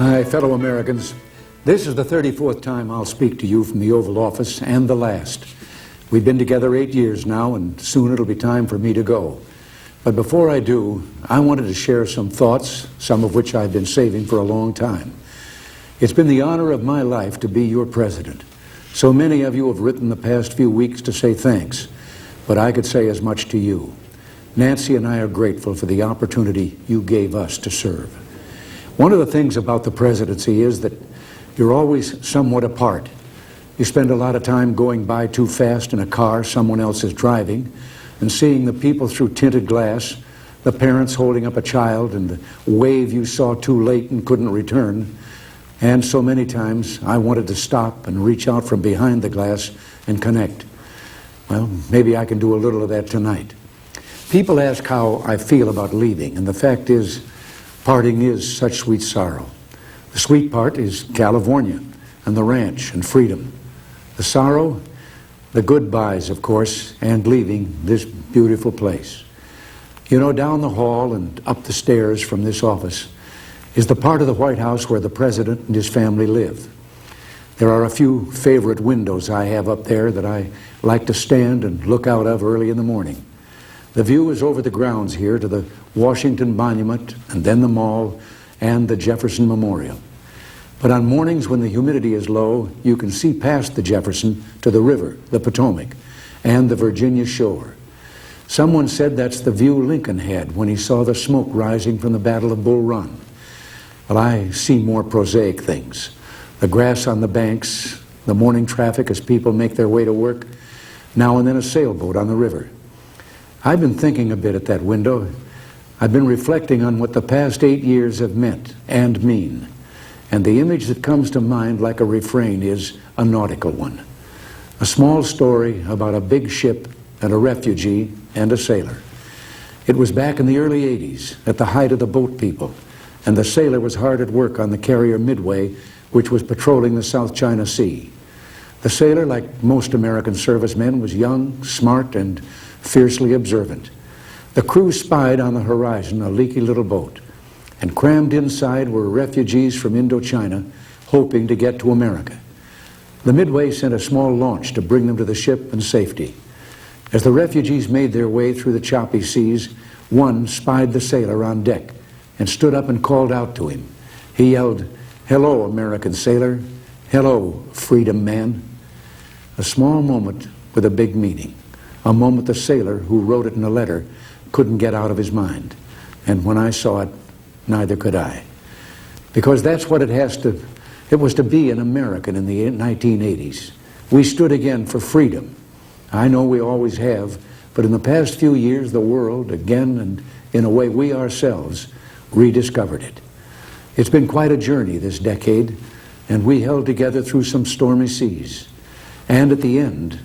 My fellow Americans, this is the 34th time I'll speak to you from the Oval Office, and the last. We've been together 8 years now, and soon it'll be time for me to go. But before I do, I wanted to share some thoughts, some of which I've been saving for a long time. It's been the honor of my life to be your president. So many of you have written the past few weeks to say thanks, but I could say as much to you. Nancy and I are grateful for the opportunity you gave us to serve. One of the things about the presidency is that you're always somewhat apart. You spend a lot of time going by too fast in a car someone else is driving, and seeing the people through tinted glass, the parents holding up a child, and the wave you saw too late and couldn't return. And so many times I wanted to stop and reach out from behind the glass and connect. Well, maybe I can do a little of that tonight. People ask how I feel about leaving, and the fact is, parting is such sweet sorrow. The sweet part is California and the ranch and freedom. The sorrow, the goodbyes, of course, and leaving this beautiful place. You know, down the hall and up the stairs from this office is the part of the White House where the president and his family live. There are a few favorite windows I have up there that I like to stand and look out of early in the morning. The view is over the grounds here to the Washington Monument, and then the Mall and the Jefferson Memorial. But on mornings when the humidity is low, you can see past the Jefferson to the river, the Potomac, and the Virginia shore. Someone said that's the view Lincoln had when he saw the smoke rising from the Battle of Bull Run. Well, I see more prosaic things. The grass on the banks, the morning traffic as people make their way to work, now and then a sailboat on the river. I've been thinking a bit at that window. I've been reflecting on what the past 8 years have meant and mean. And the image that comes to mind like a refrain is a nautical one. A small story about a big ship and a refugee and a sailor. It was back in the early 80s, at the height of the boat people, and the sailor was hard at work on the carrier Midway, which was patrolling the South China Sea. The sailor, like most American servicemen, was young, smart, and fiercely observant. The crew spied on the horizon a leaky little boat, and crammed inside were refugees from Indochina hoping to get to America. The Midway sent a small launch to bring them to the ship in safety. As the refugees made their way through the choppy seas, one spied the sailor on deck and stood up and called out to him. He yelled, "Hello, American sailor. Hello, freedom man." A small moment with a big meaning. A moment the sailor, who wrote it in a letter, couldn't get out of his mind. And when I saw it, neither could I. Because that's what it was to be an American in the 1980s. We stood again for freedom. I know we always have, but in the past few years, the world, again and in a way we ourselves, rediscovered it. It's been quite a journey this decade, and we held together through some stormy seas. And at the end,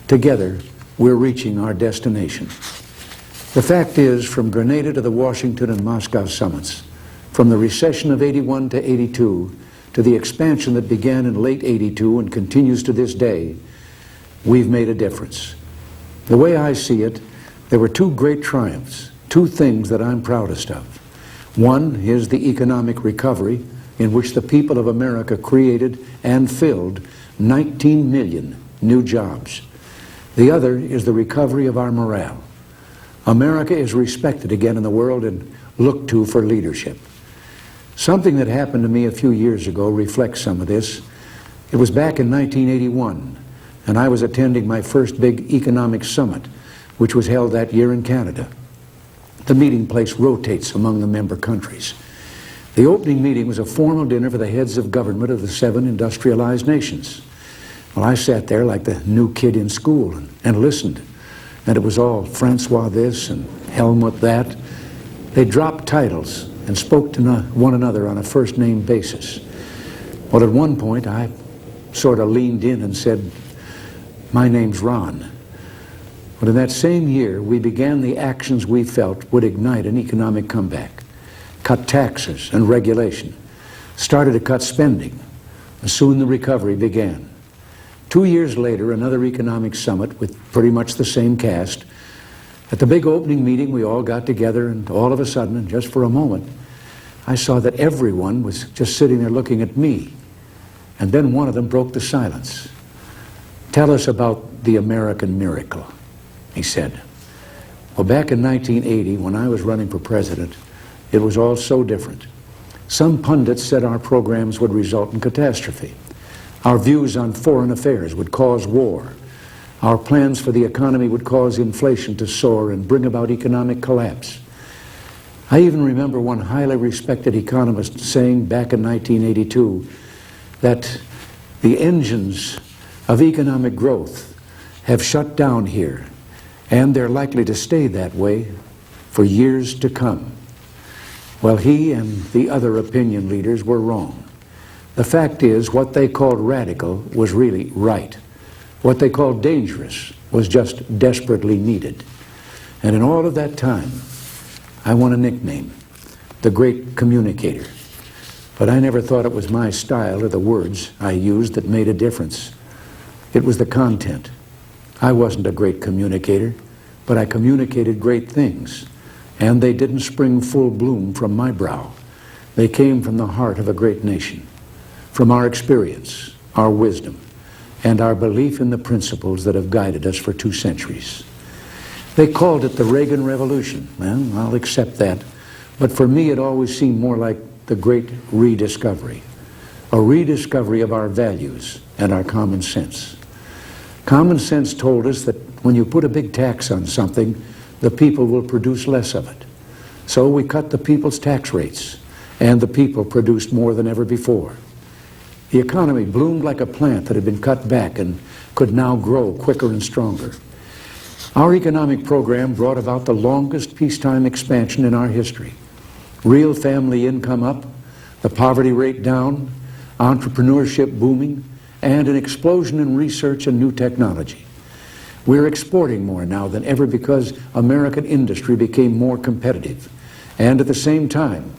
together, we're reaching our destination. The fact is, from Grenada to the Washington and Moscow summits, from the recession of 81 to 82, to the expansion that began in late 82 and continues to this day, we've made a difference. The way I see it, there were two great triumphs, two things that I'm proudest of. One is the economic recovery, in which the people of America created and filled 19 million new jobs. The other is the recovery of our morale. America is respected again in the world and looked to for leadership. Something that happened to me a few years ago reflects some of this. It was back in 1981, and I was attending my first big economic summit, which was held that year in Canada. The meeting place rotates among the member countries. The opening meeting was a formal dinner for the heads of government of the 7 industrialized nations. Well, I sat there like the new kid in school and listened. And it was all Francois this and Helmut that. They dropped titles and spoke to one another on a first-name basis. Well, at one point, I sort of leaned in and said, "My name's Ron." But in that same year, we began the actions we felt would ignite an economic comeback. Cut taxes and regulation. Started to cut spending. And soon the recovery began. 2 years later, another economic summit with pretty much the same cast. At the big opening meeting, we all got together, and all of a sudden, and just for a moment, I saw that everyone was just sitting there looking at me. And then one of them broke the silence. "Tell us about the American miracle," he said. Well, back in 1980, when I was running for president, it was all so different. Some pundits said our programs would result in catastrophe. Our views on foreign affairs would cause war. Our plans for the economy would cause inflation to soar and bring about economic collapse. I even remember one highly respected economist saying back in 1982 that the engines of economic growth have shut down here, and they're likely to stay that way for years to come. Well, he and the other opinion leaders were wrong. The fact is, what they called radical was really right. What they called dangerous was just desperately needed. And in all of that time, I won a nickname, the Great Communicator. But I never thought it was my style or the words I used that made a difference. It was the content. I wasn't a great communicator, but I communicated great things. And they didn't spring full bloom from my brow. They came from the heart of a great nation, from our experience, our wisdom, and our belief in the principles that have guided us for 2 centuries. They called it the Reagan Revolution. Well, I'll accept that. But for me, it always seemed more like the great rediscovery, a rediscovery of our values and our common sense. Common sense told us that when you put a big tax on something, the people will produce less of it. So we cut the people's tax rates, and the people produced more than ever before. The economy bloomed like a plant that had been cut back and could now grow quicker and stronger. Our economic program brought about the longest peacetime expansion in our history. Real family income up, the poverty rate down, entrepreneurship booming, and an explosion in research and new technology. We're exporting more now than ever because American industry became more competitive. And at the same time,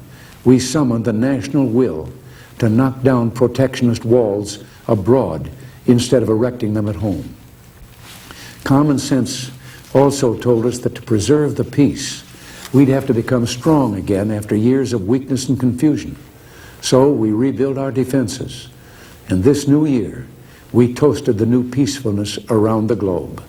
we summoned the national will to knock down protectionist walls abroad instead of erecting them at home. Common sense also told us that to preserve the peace, we'd have to become strong again after years of weakness and confusion. So we rebuilt our defenses. And this new year, we toasted the new peacefulness around the globe.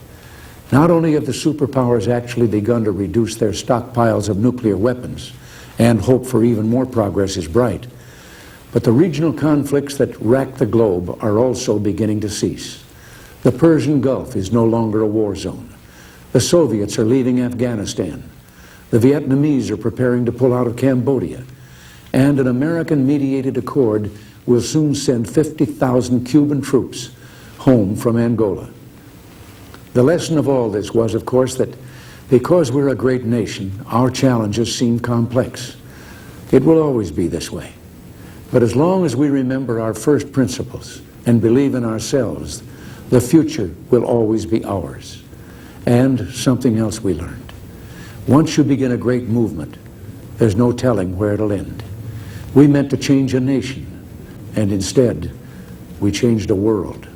Not only have the superpowers actually begun to reduce their stockpiles of nuclear weapons, and hope for even more progress is bright, but the regional conflicts that rack the globe are also beginning to cease. The Persian Gulf is no longer a war zone. The Soviets are leaving Afghanistan. The Vietnamese are preparing to pull out of Cambodia. And an American-mediated accord will soon send 50,000 Cuban troops home from Angola. The lesson of all this was, of course, that because we're a great nation, our challenges seem complex. It will always be this way. But as long as we remember our first principles and believe in ourselves, the future will always be ours. And something else we learned. Once you begin a great movement, there's no telling where it'll end. We meant to change a nation, and instead, we changed a world.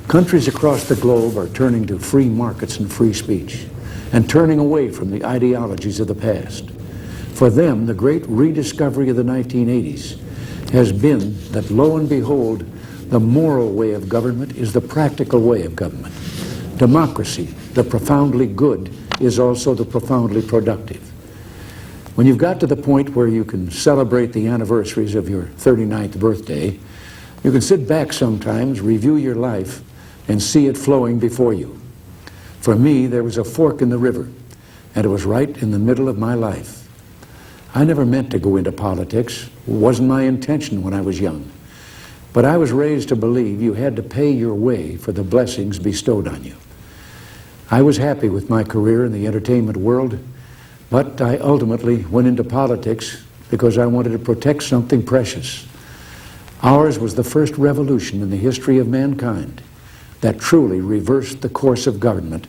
Countries across the globe are turning to free markets and free speech, and turning away from the ideologies of the past. For them, the great rediscovery of the 1980s has been that, lo and behold, the moral way of government is the practical way of government. Democracy, the profoundly good, is also the profoundly productive. When you've got to the point where you can celebrate the anniversaries of your 39th birthday, you can sit back sometimes, review your life, and see it flowing before you. For me, there was a fork in the river, and it was right in the middle of my life. I never meant to go into politics. It wasn't my intention when I was young. But I was raised to believe you had to pay your way for the blessings bestowed on you. I was happy with my career in the entertainment world, but I ultimately went into politics because I wanted to protect something precious. Ours was the first revolution in the history of mankind that truly reversed the course of government,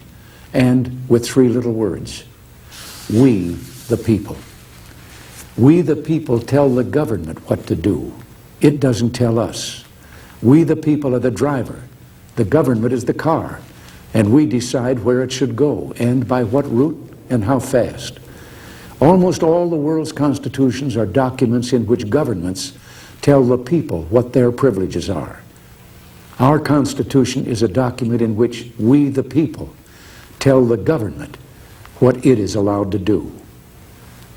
and with 3 little words: we the people. We the people tell the government what to do. It doesn't tell us. We the people are the driver. The government is the car, and we decide where it should go and by what route and how fast. Almost all the world's constitutions are documents in which governments tell the people what their privileges are. Our Constitution is a document in which we, the people, tell the government what it is allowed to do.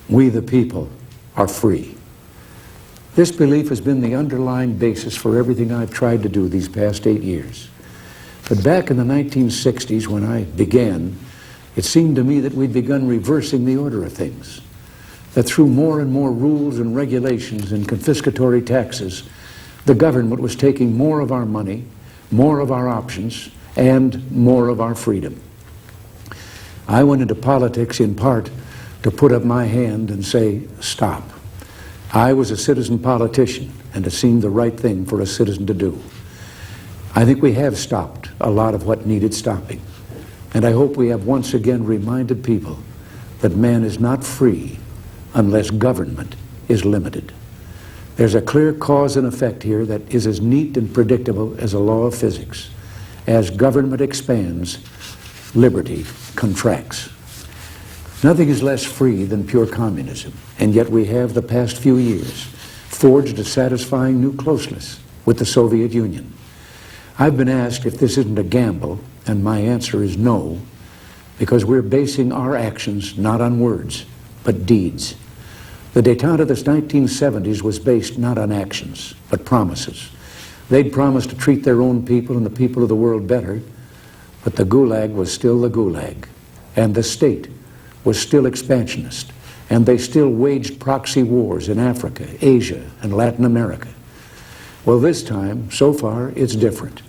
We, the people, are free. This belief has been the underlying basis for everything I've tried to do these past 8 years. But back in the 1960s, when I began, it seemed to me that we'd begun reversing the order of things, that through more and more rules and regulations and confiscatory taxes, the government was taking more of our money, more of our options, and more of our freedom. I went into politics in part to put up my hand and say, stop. I was a citizen politician, and it seemed the right thing for a citizen to do. I think we have stopped a lot of what needed stopping. And I hope we have once again reminded people that man is not free unless government is limited. There's a clear cause and effect here that is as neat and predictable as a law of physics. As government expands, liberty contracts. Nothing is less free than pure communism, and yet we have the past few years forged a satisfying new closeness with the Soviet Union. I've been asked if this isn't a gamble, and my answer is no, because we're basing our actions not on words, but deeds. The détente of the 1970s was based not on actions, but promises. They'd promised to treat their own people and the people of the world better, but the Gulag was still the Gulag, and the state was still expansionist, and they still waged proxy wars in Africa, Asia, and Latin America. Well, this time, so far, it's different.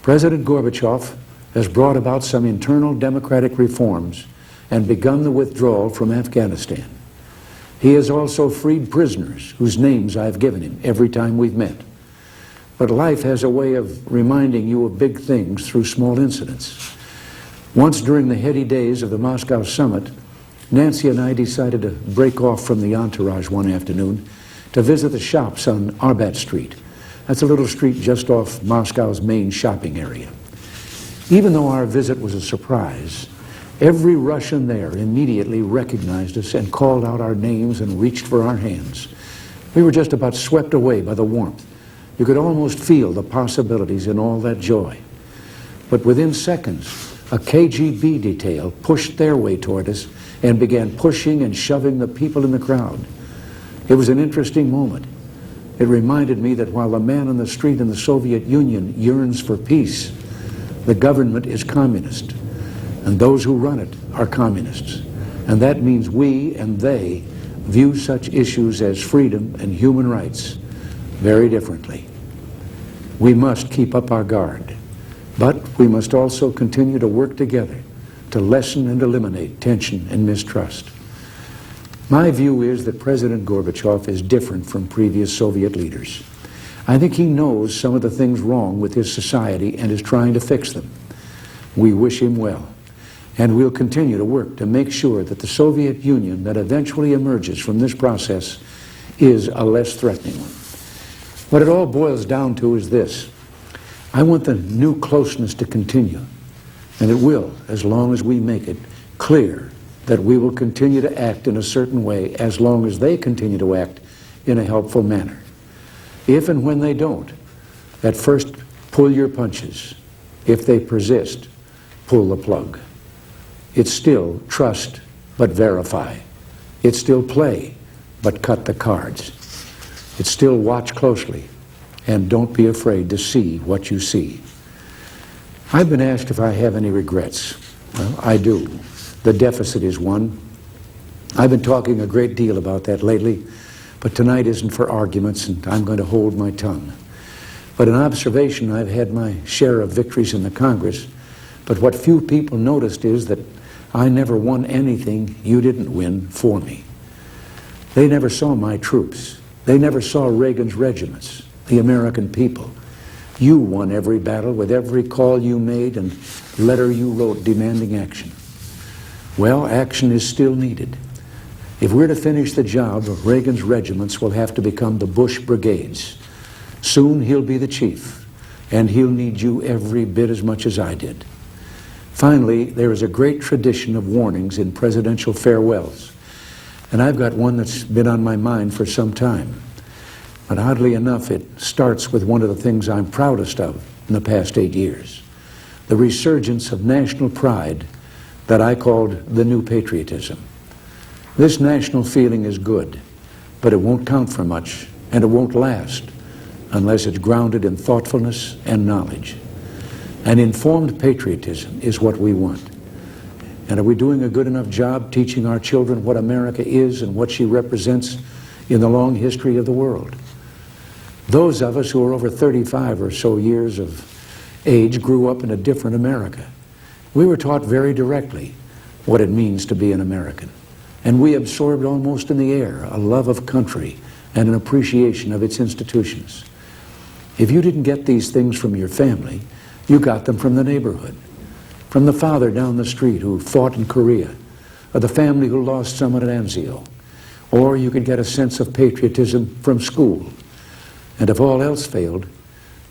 President Gorbachev has brought about some internal democratic reforms and begun the withdrawal from Afghanistan. He has also freed prisoners whose names I've given him every time we've met. But life has a way of reminding you of big things through small incidents. Once during the heady days of the Moscow summit, Nancy and I decided to break off from the entourage one afternoon to visit the shops on Arbat Street. That's a little street just off Moscow's main shopping area. Even though our visit was a surprise, every Russian there immediately recognized us and called out our names and reached for our hands. We were just about swept away by the warmth. You could almost feel the possibilities in all that joy. But within seconds, a KGB detail pushed their way toward us and began pushing and shoving the people in the crowd. It was an interesting moment. It reminded me that while the man on the street in the Soviet Union yearns for peace, the government is communist, and those who run it are communists. And that means we and they view such issues as freedom and human rights very differently. We must keep up our guard, but we must also continue to work together to lessen and eliminate tension and mistrust. My view is that President Gorbachev is different from previous Soviet leaders. I think he knows some of the things wrong with his society and is trying to fix them. We wish him well, and we'll continue to work to make sure that the Soviet Union that eventually emerges from this process is a less threatening one. What it all boils down to is this: I want the new closeness to continue, and it will, as long as we make it clear that we will continue to act in a certain way as long as they continue to act in a helpful manner. If and when they don't, at first pull your punches. If they persist, pull the plug. It's still trust, but verify. It's still play, but cut the cards. It's still watch closely, and don't be afraid to see what you see. I've been asked if I have any regrets. Well, I do. The deficit is one. I've been talking a great deal about that lately, but tonight isn't for arguments, and I'm going to hold my tongue. But in observation, I've had my share of victories in the Congress, but what few people noticed is that I never won anything you didn't win for me. They never saw my troops. They never saw Reagan's regiments, the American people. You won every battle with every call you made and letter you wrote demanding action. Well, action is still needed. If we're to finish the job, Reagan's regiments will have to become the Bush brigades. Soon he'll be the chief, and he'll need you every bit as much as I did. Finally, there is a great tradition of warnings in presidential farewells. And I've got one that's been on my mind for some time. But oddly enough, it starts with one of the things I'm proudest of in the past 8 years. The resurgence of national pride that I called the new patriotism. This national feeling is good, but it won't count for much, and it won't last unless it's grounded in thoughtfulness and knowledge. An informed patriotism is what we want. And are we doing a good enough job teaching our children what America is and what she represents in the long history of the world? Those of us who are over 35 or so years of age grew up in a different America. We were taught very directly what it means to be an American. And we absorbed almost in the air a love of country and an appreciation of its institutions. If you didn't get these things from your family, you got them from the neighborhood, from the father down the street who fought in Korea, or the family who lost someone at Anzio. Or you could get a sense of patriotism from school. And if all else failed,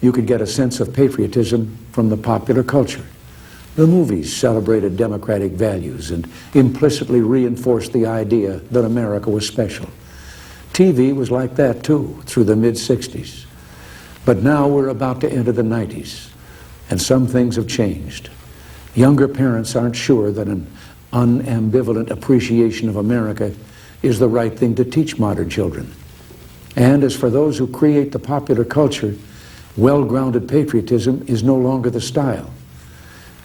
you could get a sense of patriotism from the popular culture. The movies celebrated democratic values and implicitly reinforced the idea that America was special. TV was like that too, through the mid-60s. But now we're about to enter the 90s, and some things have changed. Younger parents aren't sure that an unambivalent appreciation of America is the right thing to teach modern children. And as for those who create the popular culture, well-grounded patriotism is no longer the style.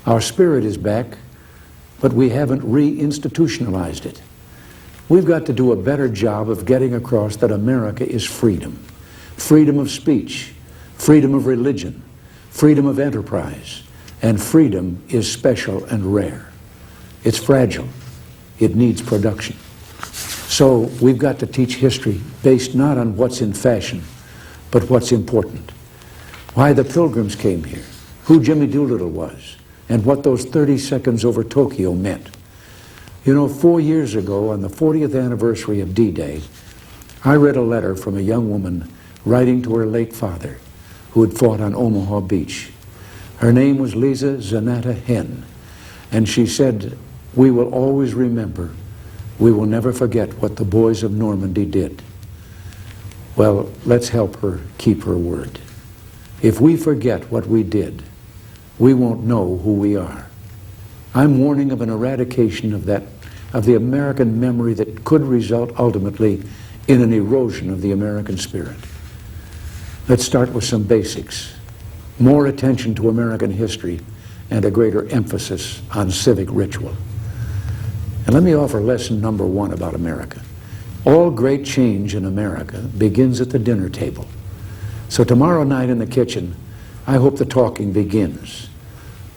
Our spirit is back, but we haven't re-institutionalized it. We've got to do a better job of getting across that America is freedom. Freedom of speech, freedom of religion, freedom of enterprise, and freedom is special and rare. It's fragile. It needs production. So we've got to teach history based not on what's in fashion, but what's important. Why the Pilgrims came here, who Jimmy Doolittle was, and what those 30 seconds over Tokyo meant. You know, 4 years ago, on the 40th anniversary of D-Day, I read a letter from a young woman writing to her late father, who had fought on Omaha Beach. Her name was Lisa Zanata Henn, and she said, "We will always remember. We will never forget what the boys of Normandy did." Well, let's help her keep her word. If we forget what we did, we won't know who we are. I'm warning of an eradication of the American memory that could result ultimately in an erosion of the American spirit. Let's start with some basics. More attention to American history and a greater emphasis on civic ritual. And let me offer lesson number 1 about America. All great change in America begins at the dinner table. So tomorrow night in the kitchen, I hope the talking begins.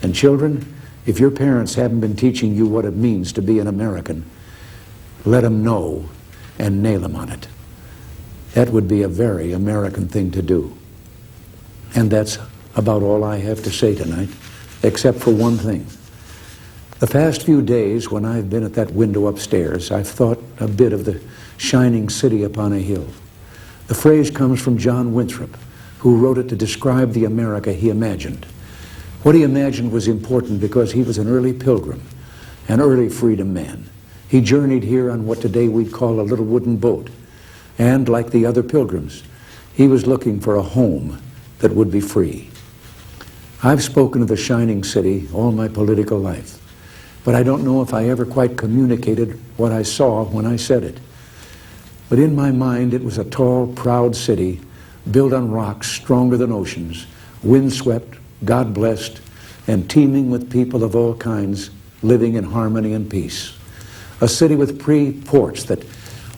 And children, if your parents haven't been teaching you what it means to be an American, let them know and nail them on it. That would be a very American thing to do. And that's about all I have to say tonight, except for one thing. The past few days, when I've been at that window upstairs, I've thought a bit of the shining city upon a hill. The phrase comes from John Winthrop, who wrote it to describe the America he imagined. What he imagined was important because he was an early pilgrim, an early freedom man. He journeyed here on what today we'd call a little wooden boat. And like the other pilgrims, he was looking for a home that would be free. I've spoken of the shining city all my political life, but I don't know if I ever quite communicated what I saw when I said it. But in my mind, it was a tall, proud city built on rocks stronger than oceans, windswept, God-blessed, and teeming with people of all kinds living in harmony and peace. A city with ports that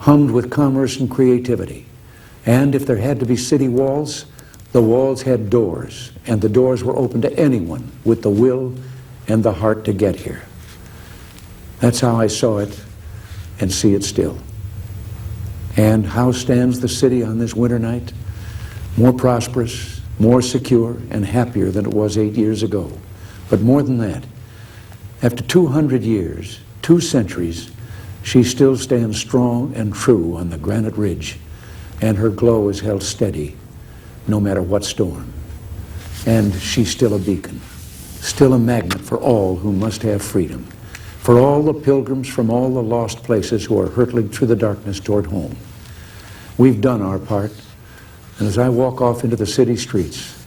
hummed with commerce and creativity. And if there had to be city walls, the walls had doors, and the doors were open to anyone with the will and the heart to get here. That's how I saw it and see it still. And how stands the city on this winter night? More prosperous, more secure, and happier than it was 8 years ago. But more than that, after 200 years, 2 centuries, she still stands strong and true on the granite ridge, and her glow is held steady no matter what storm. And she's still a beacon, still a magnet for all who must have freedom. for all the pilgrims from all the lost places who are hurtling through the darkness toward home. We've done our part, and as I walk off into the city streets,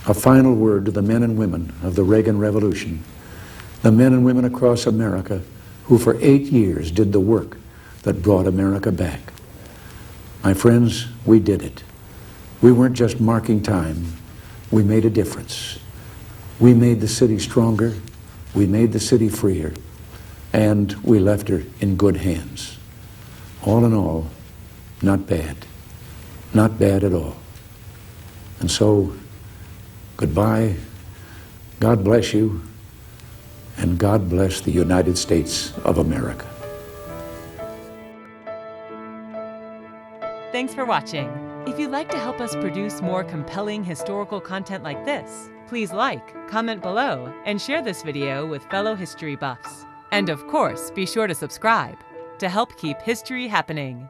a final word to the men and women of the Reagan Revolution, the men and women across America who for 8 years did the work that brought America back. My friends, we did it. We weren't just marking time. We made a difference. We made the city stronger. We made the city freer. And we left her in good hands. All in all, not bad. Not bad at all. And so, goodbye. God bless you. And God bless the United States of America. Thanks for watching. If you'd like to help us produce more compelling historical content like this, please like, comment below, and share this video with fellow history buffs. And of course, be sure to subscribe to help keep history happening.